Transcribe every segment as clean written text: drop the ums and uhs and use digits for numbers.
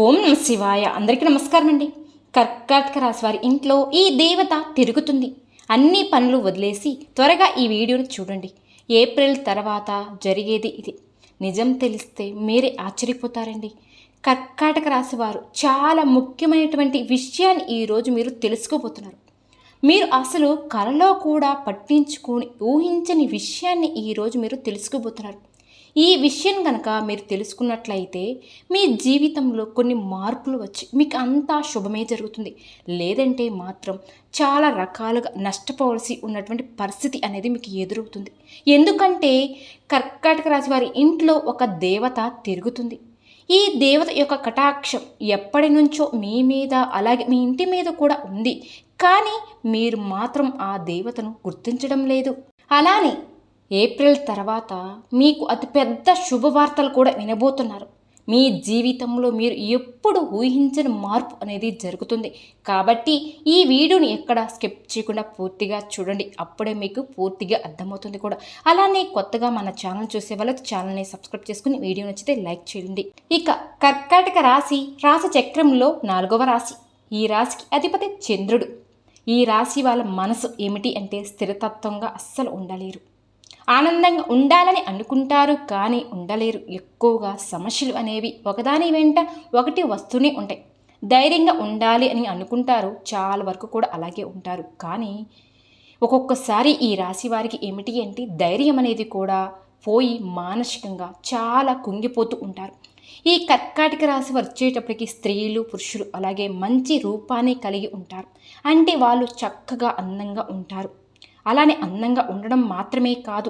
ఓం నమ శివాయ. అందరికీ నమస్కారం అండి. కర్కాటక రాశి వారి ఇంట్లో ఈ దేవత తిరుగుతుంది. అన్ని పనులు వదిలేసి త్వరగా ఈ వీడియోని చూడండి. ఏప్రిల్ తర్వాత జరిగేది ఇది. నిజం తెలిస్తే మీరే ఆశ్చర్యపోతారండి. కర్కాటక రాశి వారు చాలా ముఖ్యమైనటువంటి విషయాన్ని ఈరోజు మీరు తెలుసుకోబోతున్నారు. మీరు అసలు కలలో కూడా పట్టించుకొని ఊహించని విషయాన్ని ఈరోజు మీరు తెలుసుకోబోతున్నారు. ఈ విషయం కనుక మీరు తెలుసుకున్నట్లయితే మీ జీవితంలో కొన్ని మార్పులు వచ్చి మీకు అంతా శుభమే జరుగుతుంది. లేదంటే మాత్రం చాలా రకాలుగా నష్టపోవలసి ఉన్నటువంటి పరిస్థితి అనేది మీకు ఎదురవుతుంది. ఎందుకంటే కర్కాటక రాశి వారి ఇంట్లో ఒక దేవత తిరుగుతుంది. ఈ దేవత యొక్క కటాక్షం ఎప్పటి నుంచో మీ మీద అలాగే మీ ఇంటి మీద కూడా ఉంది. కానీ మీరు మాత్రం ఆ దేవతను గుర్తించడం లేదు. అలానే ఏప్రిల్ తర్వాత మీకు అతిపెద్ద శుభవార్తలు కూడా వినబోతున్నారు. మీ జీవితంలో మీరు ఎప్పుడు ఊహించని మార్పు అనేది జరుగుతుంది. కాబట్టి ఈ వీడియోని ఎక్కడ స్కిప్ చేయకుండా పూర్తిగా చూడండి. అప్పుడే మీకు పూర్తిగా అర్థమవుతుంది కూడా. అలానే కొత్తగా మన ఛానల్ చూసే వాళ్ళకి ఛానల్ని సబ్స్క్రైబ్ చేసుకుని వీడియో నచ్చితే లైక్ చేయండి. ఇక కర్కాటక రాశి చక్రంలో 4వ రాశి. ఈ రాశికి అధిపతి చంద్రుడు. ఈ రాశి వాళ్ళ మనసు ఏమిటి అంటే స్థిరతత్వంగా అస్సలు ఉండలేరు. ఆనందంగా ఉండాలని అనుకుంటారు కానీ ఉండలేరు. ఎక్కువగా సమస్యలు అనేవి ఒకదాని వెంట ఒకటి వస్తూనే ఉంటాయి. ధైర్యంగా ఉండాలి అని అనుకుంటారు, చాలా వరకు కూడా అలాగే ఉంటారు. కానీ ఒక్కొక్కసారి ఈ రాశి వారికి ఏమిటి అంటే ధైర్యం అనేది కూడా పోయి మానసికంగా చాలా కుంగిపోతూ ఉంటారు. ఈ కర్కాటక రాశి వచ్చేటప్పటికి స్త్రీలు పురుషులు అలాగే మంచి రూపాన్ని కలిగి ఉంటారు. అంటే వాళ్ళు చక్కగా అందంగా ఉంటారు. అలానే అందంగా ఉండడం మాత్రమే కాదు,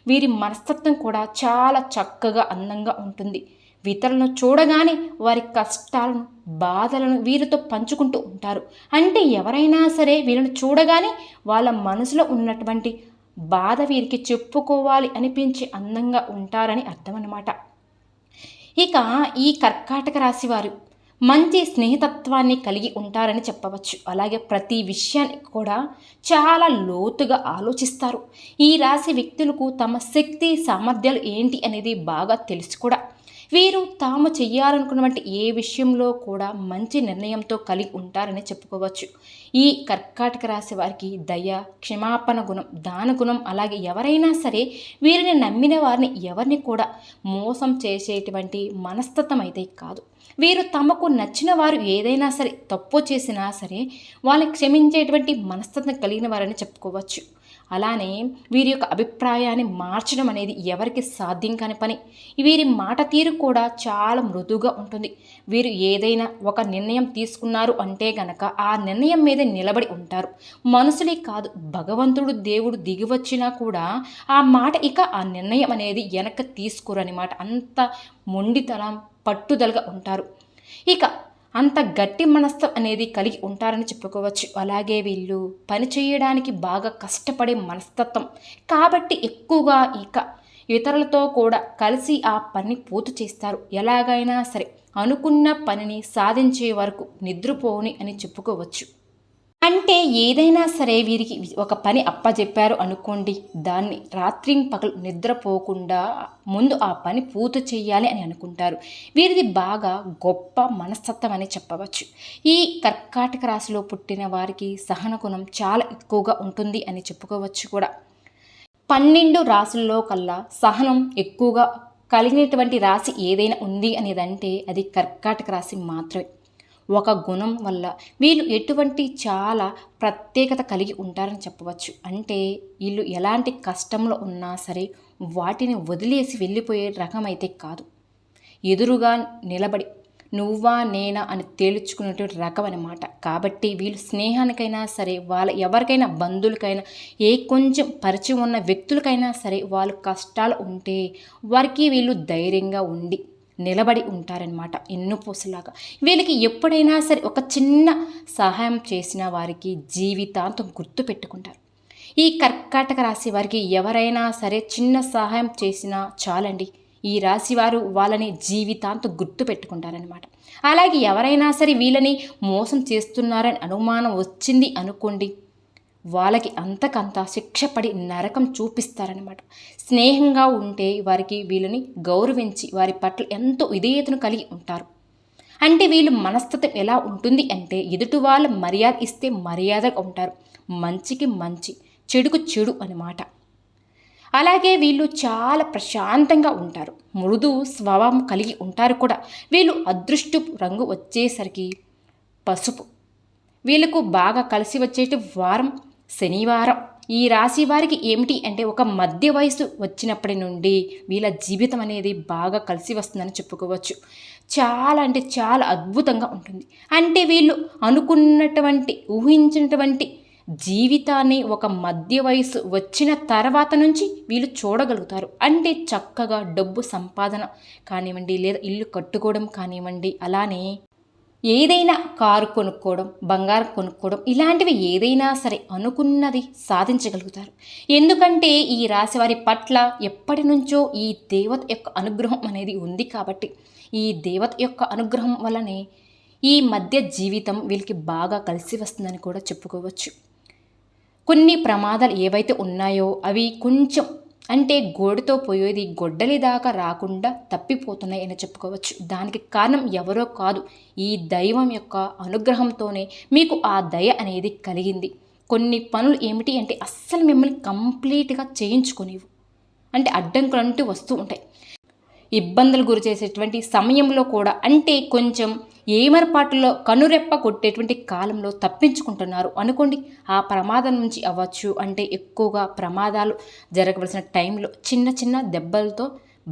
వీరి మనస్తత్వం కూడా చాలా చక్కగా అందంగా ఉంటుంది. ఇతరులను చూడగానే వారి కష్టాలను బాధలను వీరితో పంచుకుంటూ ఉంటారు. అంటే ఎవరైనా సరే వీళ్ళని చూడగానే వాళ్ళ మనసులో ఉన్నటువంటి బాధ వీరికి చెప్పుకోవాలి అనిపించి అందంగా ఉంటారని అర్థం అన్నమాట. ఇక ఈ కర్కాటక రాశి వారు మంచి స్నేహతత్వాన్ని కలిగి ఉంటారని చెప్పవచ్చు. అలాగే ప్రతి విషయాన్ని కూడా చాలా లోతుగా ఆలోచిస్తారు. ఈ రాశి వ్యక్తులకు తమ శక్తి సామర్థ్యాలు ఏంటి అనేది బాగా తెలుసు కూడా. వీరు తాము చెయ్యాలనుకున్నటువంటి ఏ విషయంలో కూడా మంచి నిర్ణయంతో కలిగి ఉంటారని చెప్పుకోవచ్చు. ఈ కర్కాటక రాశి వారికి దయ, క్షమాపణ గుణం, దాన గుణం, అలాగే ఎవరైనా సరే వీరిని నమ్మిన వారిని ఎవరిని కూడా మోసం చేసేటువంటి మనస్తత్వం అయితే కాదు. వీరు తమకు నచ్చిన వారు ఏదైనా సరే తప్పు చేసినా సరే వాళ్ళని క్షమించేటువంటి మనస్తత్వం కలిగిన వారని చెప్పుకోవచ్చు. అలానే వీరి యొక్క అభిప్రాయాన్ని మార్చడం అనేది ఎవరికి సాధ్యం కాని పని. వీరి మాట తీరు కూడా చాలా మృదువుగా ఉంటుంది. వీరు ఏదైనా ఒక నిర్ణయం తీసుకున్నారు అంటే గనక ఆ నిర్ణయం మీద నిలబడి ఉంటారు. మనుషులే కాదు, భగవంతుడు దేవుడు దిగి వచ్చినా కూడా ఆ మాట ఆ నిర్ణయం అనేది వెనక తీసుకోరనమాట. అంత మొండితనం పట్టుదలగా ఉంటారు. ఇక అంత గట్టి మనస్తత్వం అనేది కలిగి ఉంటారని చెప్పుకోవచ్చు. అలాగే వీళ్ళు పని చేయడానికి బాగా కష్టపడే మనస్తత్వం కాబట్టి ఎక్కువగా ఇతరులతో కూడా కలిసి ఆ పని పూర్తి చేస్తారు. ఎలాగైనా సరే అనుకున్న పనిని సాధించే వరకు నిద్రపోని అని చెప్పుకోవచ్చు. అంటే ఏదైనా సరే వీరికి ఒక పని అప్పచెప్పారు అనుకోండి, దాన్ని రాత్రి పగలు నిద్రపోకుండా ముందు ఆ పని పూర్తి చేయాలి అని అనుకుంటారు. వీరిది బాగా గొప్ప మనస్తత్వం అని చెప్పవచ్చు. ఈ కర్కాటక రాశిలో పుట్టిన వారికి సహన గుణం చాలా ఎక్కువగా ఉంటుంది అని చెప్పుకోవచ్చు కూడా. 12 రాశుల్లో కల్లా సహనం ఎక్కువగా కలిగినటువంటి రాశి ఏదైనా ఉంది అనేదంటే అది కర్కాటక రాశి మాత్రమే. ఒక గుణం వల్ల వీళ్ళు ఎటువంటి చాలా ప్రత్యేకత కలిగి ఉంటారని చెప్పవచ్చు. అంటే వీళ్ళు ఎలాంటి కష్టంలో ఉన్నా సరే వాటిని వదిలేసి వెళ్ళిపోయే రకం అయితే కాదు. ఎదురుగా నిలబడి నువ్వా నేనా అని తేల్చుకునేటువంటి రకం అనమాట. కాబట్టి వీళ్ళు స్నేహానికైనా సరే ఎవరికైనా బంధువులకైనా కొంచెం పరిచయం ఉన్న వ్యక్తులకైనా సరే వాళ్ళు కష్టాలు ఉంటే వారికి వీళ్ళు ధైర్యంగా ఉండి నిలబడి ఉంటారనమాట. ఎన్నుపోసలాగా వీళ్ళకి ఎప్పుడైనా సరే ఒక చిన్న సహాయం చేసిన వారికి జీవితాంతం గుర్తు పెట్టుకుంటారు. ఈ కర్కాటక రాశి వారికి ఎవరైనా సరే చిన్న సహాయం చేసినా చాలండి, ఈ రాశి వారు వాళ్ళని జీవితాంతం గుర్తు పెట్టుకుంటారనమాట. అలాగే ఎవరైనా సరే వీళ్ళని మోసం చేస్తున్నారని అనుమానం వచ్చింది అనుకోండి, వాళ్ళకి అంతకంత శిక్ష పడి నరకం చూపిస్తారనమాట. స్నేహంగా ఉంటే వారికి వీళ్ళని గౌరవించి వారి పట్ల ఎంతో విధేయతను కలిగి ఉంటారు. అంటే వీళ్ళు మనస్తత్వం ఎలా ఉంటుంది అంటే ఎదుటి వాళ్ళు మర్యాద ఇస్తే మర్యాదగా ఉంటారు, మంచికి మంచి, చెడుకు చెడు అన్నమాట. అలాగే వీళ్ళు చాలా ప్రశాంతంగా ఉంటారు, మృదు స్వభావం కలిగి ఉంటారు కూడా. వీళ్ళు అదృష్టపు రంగు వచ్చేసరికి పసుపు. వీళ్ళకు బాగా కలిసి వచ్చేటి వారం శనివారం. ఈ రాశి వారికి ఏమిటి అంటే ఒక మధ్య వయసు వచ్చినప్పటి నుండి వీళ్ళ జీవితం అనేది బాగా కలిసి వస్తుందని చెప్పుకోవచ్చు. చాలా అంటే చాలా అద్భుతంగా ఉంటుంది. అంటే వీళ్ళు అనుకున్నటువంటి ఊహించినటువంటి జీవితాన్ని ఒక మధ్య వయసు వచ్చిన తర్వాత నుంచి వీళ్ళు చూడగలుగుతారు. అంటే చక్కగా డబ్బు సంపాదన కానివ్వండి, లేదా ఇల్లు కట్టుకోవడం కానివ్వండి, అలానే ఏదైనా కారు కొనుక్కోవడం, బంగారం కొనుక్కోవడం, ఇలాంటివి ఏదైనా సరే అనుకున్నది సాధించగలుగుతారు. ఎందుకంటే ఈ రాశి వారి పట్ల ఎప్పటి నుంచో ఈ దేవత యొక్క అనుగ్రహం అనేది ఉంది కాబట్టి, ఈ దేవత యొక్క అనుగ్రహం వల్లనే ఈ మధ్య జీవితం వీళ్ళకి బాగా కలిసి వస్తుందని కూడా చెప్పుకోవచ్చు. కొన్ని ప్రమాదాలు ఏవైతే ఉన్నాయో అవి కొంచెం అంటే గోడుతో పోయేది గొడ్డలి దాకా రాకుండా తప్పిపోతున్నాయి అని చెప్పుకోవచ్చు. దానికి కారణం ఎవరో కాదు, ఈ దైవం యొక్క అనుగ్రహంతోనే మీకు ఆ దయ అనేది కలిగింది. కొన్ని పనులు ఏమిటి అంటే అస్సలు మిమ్మల్ని కంప్లీట్గా చేయించుకునేవు, అంటే అడ్డంకులు అంటూ వస్తూ ఉంటాయి. ఇబ్బందులు గురి చేసేటువంటి సమయంలో కూడా అంటే కొంచెం ఏమరపాటులో కనురెప్ప కొట్టేటువంటి కాలంలో తప్పించుకుంటున్నారు అనుకోండి. ఆ ప్రమాదం నుంచి అవ్వచ్చు, అంటే ఎక్కువగా ప్రమాదాలు జరగవలసిన టైంలో చిన్న చిన్న దెబ్బలతో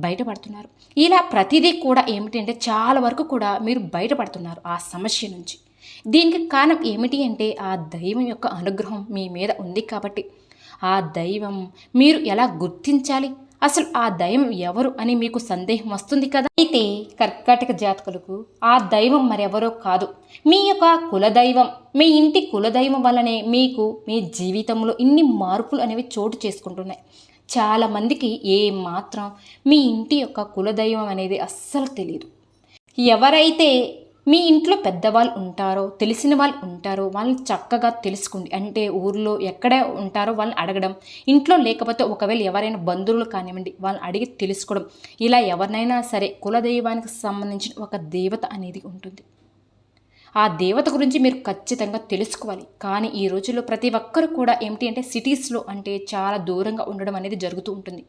బయటపడుతున్నారు. ఇలా ప్రతిదీ కూడా ఏమిటి అంటే చాలా వరకు కూడా మీరు బయటపడుతున్నారు ఆ సమస్య నుంచి. దీనికి కారణం ఏమిటి అంటే ఆ దైవం యొక్క అనుగ్రహం మీ మీద ఉంది కాబట్టి. ఆ దైవం మీరు ఎలా గుర్తించాలి, అసలు ఆ దైవం ఎవరు అని మీకు సందేహం వస్తుంది కదా. అయితే కర్కాటక జాతకులకు ఆ దైవం మరెవరో కాదు, మీ యొక్క కులదైవం. మీ ఇంటి కులదైవం వల్లనే మీకు మీ జీవితంలో ఇన్ని మార్పులు అనేవి చోటు చేసుకుంటున్నాయి. చాలామందికి ఏ మాత్రం మీ ఇంటి యొక్క కులదైవం అనేది అస్సలు తెలియదు. ఎవరైతే మీ ఇంట్లో పెద్దవాళ్ళు ఉంటారో, తెలిసిన వాళ్ళు ఉంటారో వాళ్ళని చక్కగా తెలుసుకోండి. అంటే ఊర్లో ఎక్కడ ఉంటారో వాళ్ళని అడగడం, ఇంట్లో లేకపోతే ఒకవేళ ఎవరైనా బంధువులు కానివ్వండి వాళ్ళని అడిగి తెలుసుకోవడం. ఇలా ఎవరినైనా సరే కులదైవానికి సంబంధించిన ఒక దేవత అనేది ఉంటుంది. ఆ దేవత గురించి మీరు ఖచ్చితంగా తెలుసుకోవాలి. కానీ ఈ రోజుల్లో ప్రతి ఒక్కరు కూడా ఏమిటి అంటే సిటీస్లో అంటే చాలా దూరంగా ఉండడం అనేది జరుగుతూ ఉంటుంది.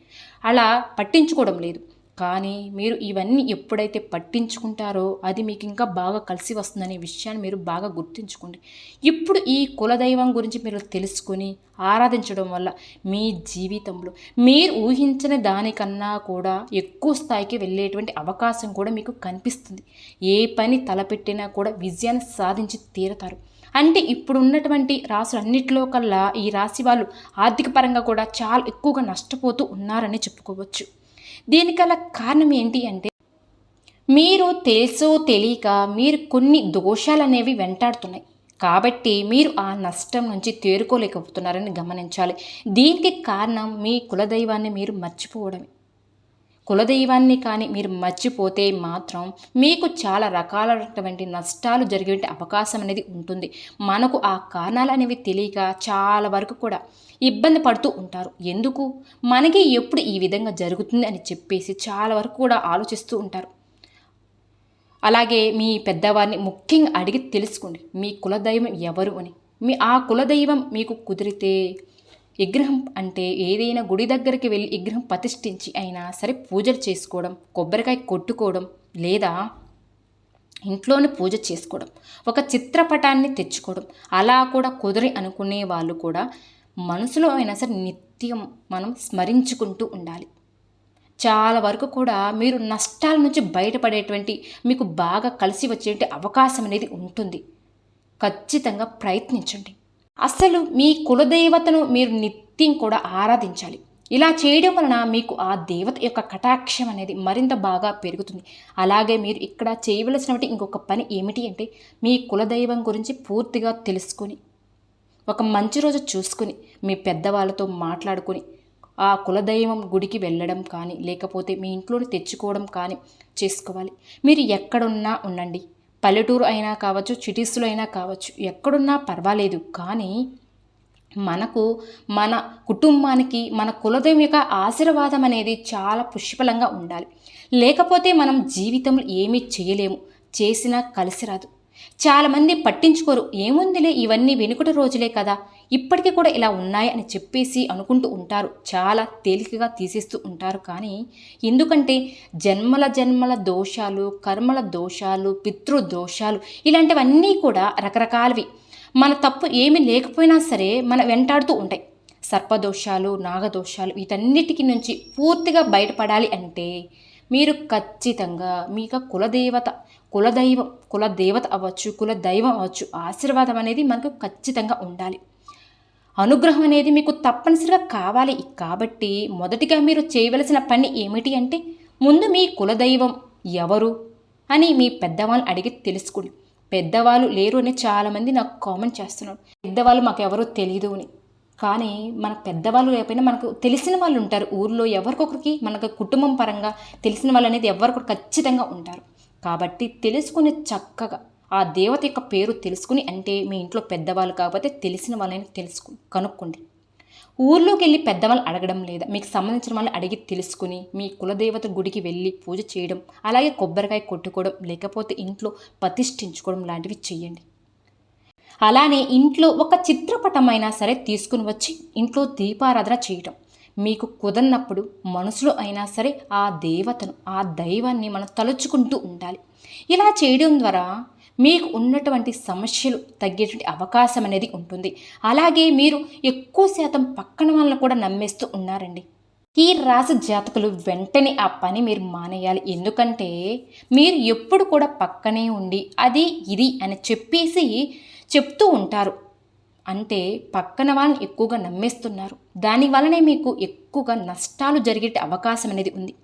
అలా పట్టించుకోవడం లేదు. కానీ మీరు ఇవన్నీ ఎప్పుడైతే పట్టించుకుంటారో అది మీకు ఇంకా బాగా కలిసి వస్తుందనే విషయాన్ని మీరు బాగా గుర్తుంచుకోండి. ఇప్పుడు ఈ కులదైవం గురించి మీరు తెలుసుకొని ఆరాధించడం వల్ల మీ జీవితంలో మీరు ఊహించిన దానికన్నా కూడా ఎక్కువ స్థాయికి వెళ్ళేటువంటి అవకాశం కూడా మీకు కనిపిస్తుంది. ఏ పని తలపెట్టినా కూడా విజయాన్ని సాధించి తీరతారు. అంటే ఇప్పుడు ఉన్నటువంటి రాశులన్నిటిలో కల్లా ఈ రాశి వాళ్ళు ఆర్థిక పరంగా కూడా చాలా ఎక్కువగా నష్టపోతూ ఉన్నారని చెప్పుకోవచ్చు. దీనికల కారణం ఏంటి అంటే మీరు తెలుసో తెలియక మీరు కొన్ని దోషాలు అనేవి వెంటాడుతున్నాయి కాబట్టి మీరు ఆ నష్టం నుంచి తేరుకోలేకపోతున్నారని గమనించాలి. దీనికి కారణం మీ కులదైవాన్ని మీరు మర్చిపోవడమే. కులదైవాన్ని కానీ మీరు మర్చిపోతే మాత్రం మీకు చాలా రకాలైనటువంటి నష్టాలు జరిగే అవకాశం అనేది ఉంటుంది. మనకు ఆ కారణాలు అనేవి తెలియక చాలా వరకు కూడా ఇబ్బంది పడుతూ ఉంటారు. ఎందుకు మనకి ఎప్పుడు ఈ విధంగా జరుగుతుంది అని చెప్పేసి చాలా వరకు కూడా ఆలోచిస్తూ ఉంటారు. అలాగే మీ పెద్దవారిని ముఖ్యంగా అడిగి తెలుసుకోండి మీ కులదైవం ఎవరు అని. ఆ కులదైవం మీకు కుదిరితే విగ్రహం అంటే ఏదైనా గుడి దగ్గరికి వెళ్ళి విగ్రహం ప్రతిష్ఠించి అయినా సరే పూజలు చేసుకోవడం, కొబ్బరికాయ కొట్టుకోవడం, లేదా ఇంట్లోనే పూజ చేసుకోవడం, ఒక చిత్రపటాన్ని తెచ్చుకోవడం. అలా కూడా కుదిరి అనుకునే వాళ్ళు కూడా మనసులో అయినా సరే నిత్యం మనం స్మరించుకుంటూ ఉండాలి. చాలా వరకు కూడా మీరు నష్టాల నుంచి బయటపడేటువంటి మీకు బాగా కలిసి వచ్చేటువంటి అవకాశం అనేది ఉంటుంది. ఖచ్చితంగా ప్రయత్నించండి. అసలు మీ కులదేవతను మీరు నిత్యం కూడా ఆరాధించాలి. ఇలా చేయడం వలన మీకు ఆ దేవత యొక్క కటాక్షం అనేది మరింత బాగా పెరుగుతుంది. అలాగే మీరు ఇక్కడ చేయవలసినటువంటి ఇంకొక పని ఏమిటి అంటే మీ కులదైవం గురించి పూర్తిగా తెలుసుకొని ఒక మంచి రోజు చూసుకుని మీ పెద్దవాళ్ళతో మాట్లాడుకొని ఆ కులదైవం గుడికి వెళ్ళడం కానీ లేకపోతే మీ ఇంట్లోని తెచ్చుకోవడం కానీ చేసుకోవాలి. మీరు ఎక్కడున్నా ఉండండి, పల్లెటూరు అయినా కావచ్చు, సిటీస్లో అయినా కావచ్చు, ఎక్కడున్నా పర్వాలేదు. కానీ మనకు మన కుటుంబానికి మన కులదైవం యొక్క ఆశీర్వాదం అనేది చాలా పుష్కలంగా ఉండాలి. లేకపోతే మనం జీవితంలో ఏమీ చేయలేము. చేసినా కలిసి రాదు. చాలామంది పట్టించుకోరు, ఏముందిలే ఇవన్నీ వెనుకటి రోజులే కదా, ఇప్పటికీ కూడా ఇలా ఉన్నాయి అని చెప్పేసి అనుకుంటూ ఉంటారు. చాలా తేలికగా తీసేస్తూ ఉంటారు. కానీ ఎందుకంటే జన్మల జన్మల దోషాలు, కర్మల దోషాలు, పితృదోషాలు ఇలాంటివన్నీ కూడా రకరకాలవి. మన తప్పు ఏమీ లేకపోయినా సరే మన వెంటాడుతూ ఉంటాయి. సర్పదోషాలు, నాగదోషాలు వీటన్నిటికి నుంచి పూర్తిగా బయటపడాలి అంటే మీరు ఖచ్చితంగా మీకు కులదేవత అవ్వచ్చు, కులదైవం అవ్వచ్చు, ఆశీర్వాదం అనేది మనకు ఖచ్చితంగా ఉండాలి. అనుగ్రహం అనేది మీకు తప్పనిసరిగా కావాలి. కాబట్టి మొదటిగా మీరు చేయవలసిన పని ఏమిటి అంటే ముందు మీ కులదైవం ఎవరు అని మీ పెద్దవాళ్ళని అడిగి తెలుసుకోండి. పెద్దవాళ్ళు లేరు అని చాలామంది నాకు కామెంట్ చేస్తున్నారు, పెద్దవాళ్ళు మాకు ఎవరో తెలియదు అని. కానీ మన పెద్దవాళ్ళు లేకపోయినా మనకు తెలిసిన వాళ్ళు ఉంటారు ఊర్లో, ఎవరికొకరికి మనకు కుటుంబం పరంగా తెలిసిన వాళ్ళు అనేది ఎవరికొకరు ఖచ్చితంగా ఉంటారు. కాబట్టి తెలుసుకుని చక్కగా ఆ దేవత యొక్క పేరు తెలుసుకుని, అంటే మీ ఇంట్లో పెద్దవాళ్ళు కాకపోతే తెలిసిన వాళ్ళని కనుక్కోండి. ఊర్లోకి వెళ్ళి పెద్దవాళ్ళు అడగడం లేదా మీకు సంబంధించిన వాళ్ళని అడిగి తెలుసుకుని మీ కులదేవత గుడికి వెళ్ళి పూజ చేయడం, అలాగే కొబ్బరికాయ కొట్టుకోవడం, లేకపోతే ఇంట్లో ప్రతిష్ఠించుకోవడం లాంటివి చెయ్యండి. అలానే ఇంట్లో ఒక చిత్రపటమైనా సరే తీసుకుని వచ్చి ఇంట్లో దీపారాధన చేయటం. మీకు కుదన్నప్పుడు మనసులో అయినా సరే ఆ దేవతను, ఆ దైవాన్ని మనం తలుచుకుంటూ ఉండాలి. ఇలా చేయడం ద్వారా మీకు ఉన్నటువంటి సమస్యలు తగ్గేటువంటి అవకాశం అనేది ఉంటుంది. అలాగే మీరు ఎక్కువ శాతం పక్కన వాళ్ళని కూడా నమ్మేస్తూ ఉన్నారండి. ఈ రాశి జాతకులు వెంటనే ఆ పని మీరు మానేయాలి. ఎందుకంటే మీరు ఎప్పుడు కూడా పక్కనే ఉండి అది ఇది అని చెప్పేసి చెప్తూ ఉంటారు. అంటే పక్కన వాళ్ళని ఎక్కువగా నమ్మేస్తున్నారు. దానివల్లనే మీకు ఎక్కువగా నష్టాలు జరిగే అవకాశం అనేది ఉంది.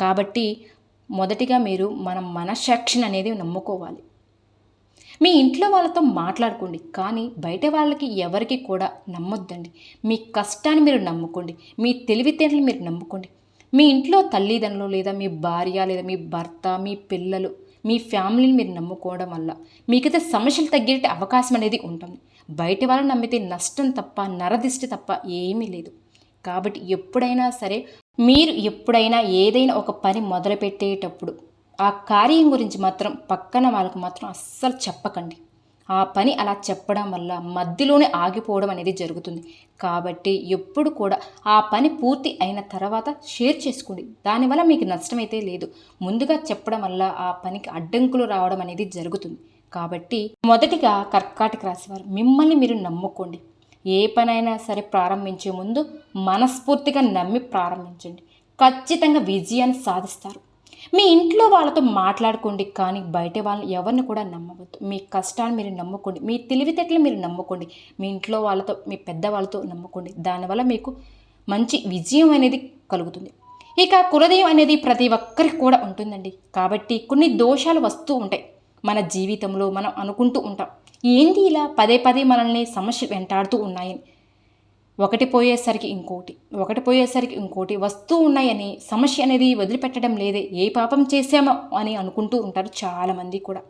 కాబట్టి మొదటిగా మీరు మన మనస్సాక్షిని అనేది నమ్ముకోవాలి. మీ ఇంట్లో వాళ్ళతో మాట్లాడుకోండి, కానీ బయట వాళ్ళకి ఎవరికి కూడా నమ్మొద్దండి. మీ కష్టాన్ని మీరు నమ్ముకోండి, మీ తెలివితేటలు మీరు నమ్ముకోండి. మీ ఇంట్లో తల్లిదండ్రులు లేదా మీ భార్య లేదా మీ భర్త, మీ పిల్లలు, మీ ఫ్యామిలీని మీరు నమ్ముకోవడం వల్ల మీకైతే సమస్యలు తగ్గే అవకాశం అనేది ఉంటుంది. బయట వాళ్ళని నమ్మితే నష్టం తప్ప, నరదిష్టి తప్ప ఏమీ లేదు. కాబట్టి ఎప్పుడైనా సరే మీరు ఏదైనా ఒక పని మొదలుపెట్టేటప్పుడు ఆ కార్యం గురించి మాత్రం పక్కన వాళ్ళకు మాత్రం అస్సలు చెప్పకండి. ఆ పని అలా చెప్పడం వల్ల మధ్యలోనే ఆగిపోవడం అనేది జరుగుతుంది. కాబట్టి ఎప్పుడు కూడా ఆ పని పూర్తి అయిన తర్వాత షేర్ చేసుకోండి. దానివల్ల మీకు నష్టమైతే లేదు. ముందుగా చెప్పడం వల్ల ఆ పనికి అడ్డంకులు రావడం అనేది జరుగుతుంది. కాబట్టి మొదటిగా కర్కాటక రాశి వారు మిమ్మల్ని మీరు నమ్ముకోండి. ఏ పనైనా సరే ప్రారంభించే ముందు మనస్ఫూర్తిగా నమ్మి ప్రారంభించండి. ఖచ్చితంగా విజయాన్ని సాధిస్తారు. మీ ఇంట్లో వాళ్ళతో మాట్లాడుకోండి, కానీ బయట వాళ్ళని ఎవరిని కూడా నమ్మవద్దు. మీ కష్టాన్ని మీరు నమ్ముకోండి, మీ తెలివితేటలు మీరు నమ్ముకోండి, మీ ఇంట్లో వాళ్ళతో, మీ పెద్దవాళ్ళతో నమ్ముకోండి. దానివల్ల మీకు మంచి విజయం అనేది కలుగుతుంది. ఇక కులదైవం అనేది ప్రతి ఒక్కరికి కూడా ఉంటుందండి. కాబట్టి కొన్ని దోషాలు వస్తూ ఉంటాయి మన జీవితంలో. మనం అనుకుంటూ ఉంటాం, ఏంటి ఇలా పదే పదే మనల్ని సమస్యలు వెంటాడుతూ ఉన్నాయని. ఒకటి పోయేసరికి ఇంకోటి వస్తూ ఉన్నాయని సమస్య అనేది వదిలిపెట్టడం లేదే. ఏ పాపం చేశామో అని అనుకుంటూ ఉంటారు చాలామంది కూడా.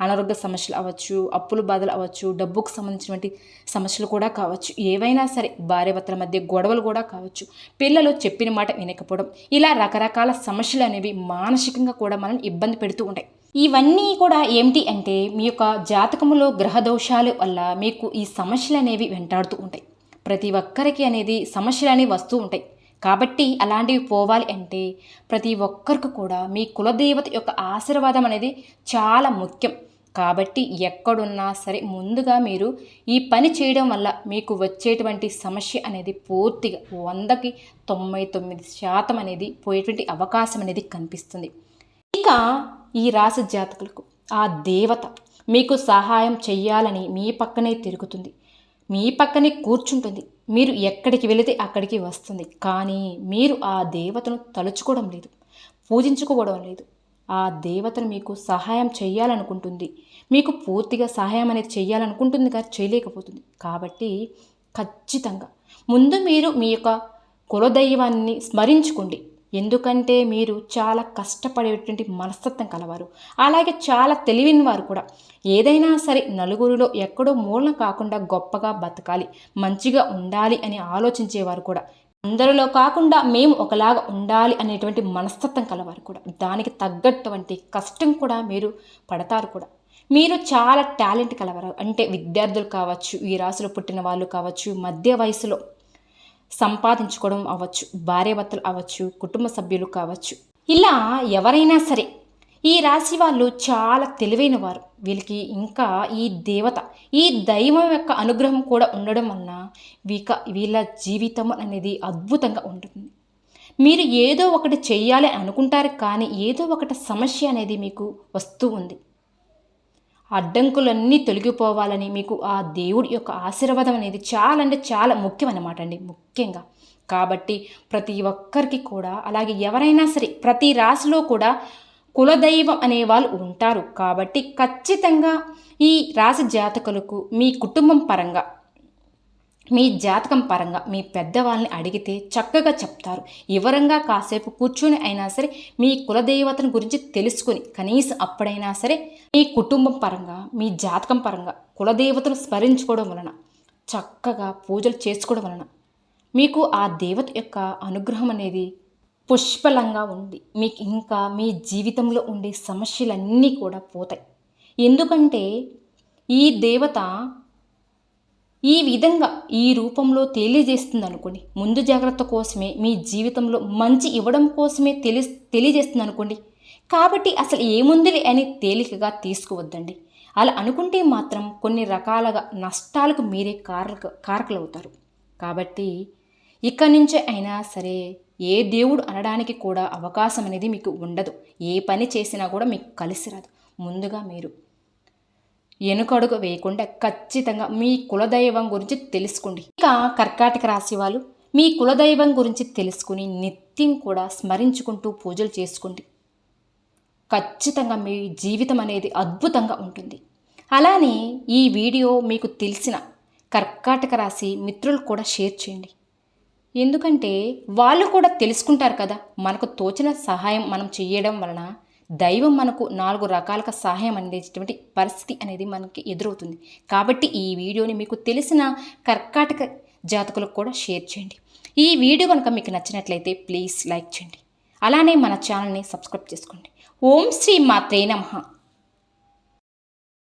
అనారోగ్య సమస్యలు అవ్వచ్చు, అప్పులు బాధలు అవ్వచ్చు, డబ్బుకు సంబంధించినటువంటి సమస్యలు కూడా కావచ్చు, ఏవైనా సరే భార్యాభర్తల మధ్య గొడవలు కూడా కావచ్చు, పిల్లలు చెప్పిన మాట వినకపోవడం, ఇలా రకరకాల సమస్యలు అనేవి మానసికంగా కూడా మనల్ని ఇబ్బంది పెడుతూ ఉంటాయి. ఇవన్నీ కూడా ఏమిటి అంటే మీ యొక్క జాతకములో గ్రహ దోషాల వల్ల మీకు ఈ సమస్యలు అనేవి వెంటాడుతూ ఉంటాయి. ప్రతి ఒక్కరికి అనేది సమస్యలు అనేవి వస్తూ ఉంటాయి. కాబట్టి అలాంటివి పోవాలి అంటే ప్రతి ఒక్కరికి కూడా మీ కులదేవత యొక్క ఆశీర్వాదం అనేది చాలా ముఖ్యం. కాబట్టి ఎక్కడున్నా సరే ముందుగా మీరు ఈ పని చేయడం వల్ల మీకు వచ్చేటువంటి సమస్య అనేది పూర్తిగా 100కి 99% అనేది పోయేటువంటి అవకాశం అనేది కనిపిస్తుంది. ఇక ఈ రాశి జాతకులకు ఆ దేవత మీకు సహాయం చెయ్యాలని మీ పక్కనే తిరుగుతుంది, మీ పక్కనే కూర్చుంటుంది. మీరు ఎక్కడికి వెళితే అక్కడికి వస్తుంది. కానీ మీరు ఆ దేవతను తలుచుకోవడం లేదు, పూజించుకోవడం లేదు. ఆ దేవతను మీకు సహాయం చేయాలనుకుంటుంది, మీకు పూర్తిగా సహాయం అనేది చేయాలనుకుంటుంది, కానీ చేయలేకపోతుంది. కాబట్టి ఖచ్చితంగా ముందు మీరు మీ యొక్క కులదైవాన్ని స్మరించుకోండి. ఎందుకంటే మీరు చాలా కష్టపడేటువంటి మనస్తత్వం కలవారు, అలాగే చాలా తెలివిన వారు కూడా. ఏదైనా సరే నలుగురిలో ఎక్కడో మూలన కాకుండా గొప్పగా బతకాలి, మంచిగా ఉండాలి అని ఆలోచించేవారు కూడా. అందరిలో కాకుండా మేము ఒకలాగా ఉండాలి అనేటువంటి మనస్తత్వం కలవారు కూడా. దానికి తగ్గటువంటి కష్టం కూడా మీరు పడతారు కూడా. మీరు చాలా టాలెంట్ కలవారు. అంటే విద్యార్థులు కావచ్చు, ఈ రాశిలో పుట్టిన వాళ్ళు కావచ్చు, మధ్య వయసులో సంపాదించుకోవడం అవ్వచ్చు, భార్యాభర్తలు అవ్వచ్చు, కుటుంబ సభ్యులు కావచ్చు. ఇలా ఎవరైనా సరే ఈ రాశి వాళ్ళు చాలా తెలివైన వారు. వీళ్ళకి ఇంకా ఈ దేవత, ఈ దైవం యొక్క అనుగ్రహం కూడా ఉండడం వలన వీళ్ళ జీవితం అనేది అద్భుతంగా ఉంటుంది. మీరు ఏదో ఒకటి చెయ్యాలి అనుకుంటారు, కానీ ఏదో ఒకటి సమస్య అనేది మీకు వస్తూ ఉంది. అడ్డంకులన్నీ తొలగిపోవాలని మీకు ఆ దేవుడి యొక్క ఆశీర్వాదం అనేది చాలా అంటే చాలా ముఖ్యం అన్నమాట అండి, ముఖ్యంగా. కాబట్టి ప్రతి ఒక్కరికి కూడా, అలాగే ఎవరైనా సరే ప్రతి రాశిలో కూడా కులదైవం అనేవాళ్ళు ఉంటారు. కాబట్టి ఖచ్చితంగా ఈ రాశి జాతకులకు మీ కుటుంబం పరంగా, మీ జాతకం పరంగా మీ పెద్దవాళ్ళని అడిగితే చక్కగా చెప్తారు. వివరంగా కాసేపు కూర్చొని అయినా సరే మీ కులదేవతను గురించి తెలుసుకొని, కనీసం అప్పుడైనా సరే మీ కుటుంబం పరంగా, మీ జాతకం పరంగా కులదేవతను స్మరించుకోవడం వలన, చక్కగా పూజలు చేసుకోవడం వలన మీకు ఆ దేవత యొక్క అనుగ్రహం అనేది పుష్కలంగా ఉంది. మీకు ఇంకా మీ జీవితంలో ఉండే సమస్యలన్నీ కూడా పోతాయి. ఎందుకంటే ఈ దేవత ఈ విధంగా ఈ రూపంలో తెలియజేస్తుంది అనుకోండి. ముందు జాగ్రత్త కోసమే, మీ జీవితంలో మంచి ఇవ్వడం కోసమే తెలియజేస్తుంది అనుకోండి. కాబట్టి అసలు ఏముందిలే అని తేలికగా తీసుకువద్దండి. అలా అనుకుంటే మాత్రం కొన్ని రకాలుగా నష్టాలకు మీరే కారకులవుతారు. కాబట్టి ఇక నుంచే అయినా సరే ఏ దేవుడు అనడానికి కూడా అవకాశం అనేది మీకు ఉండదు. ఏ పని చేసినా కూడా మీకు కలిసి రాదు. ముందుగా మీరు వెనుకడుగు వేయకుండా ఖచ్చితంగా మీ కులదైవం గురించి తెలుసుకోండి. ఇక కర్కాటక రాశి వాళ్ళు మీ కులదైవం గురించి తెలుసుకుని నిత్యం కూడా స్మరించుకుంటూ పూజలు చేసుకోండి. ఖచ్చితంగా మీ జీవితం అనేది అద్భుతంగా ఉంటుంది. అలానే ఈ వీడియో మీకు తెలిసిన కర్కాటక రాశి మిత్రులు కూడా షేర్ చేయండి. ఎందుకంటే వాళ్ళు కూడా తెలుసుకుంటారు కదా. మనకు తోచిన సహాయం మనం చేయడం వలన దైవం మనకు 4 రకాలుగా సహాయం అందేటువంటి పరిస్థితి అనేది మనకి ఎదురవుతుంది. కాబట్టి ఈ వీడియోని మీకు తెలిసిన కర్కాటక జాతకులకు కూడా షేర్ చేయండి. ఈ వీడియో కనుక మీకు నచ్చినట్లయితే ప్లీజ్ లైక్ చేయండి. అలానే మన ఛానల్ని సబ్స్క్రైబ్ చేసుకోండి. ఓం శ్రీ మాత్రే నమః.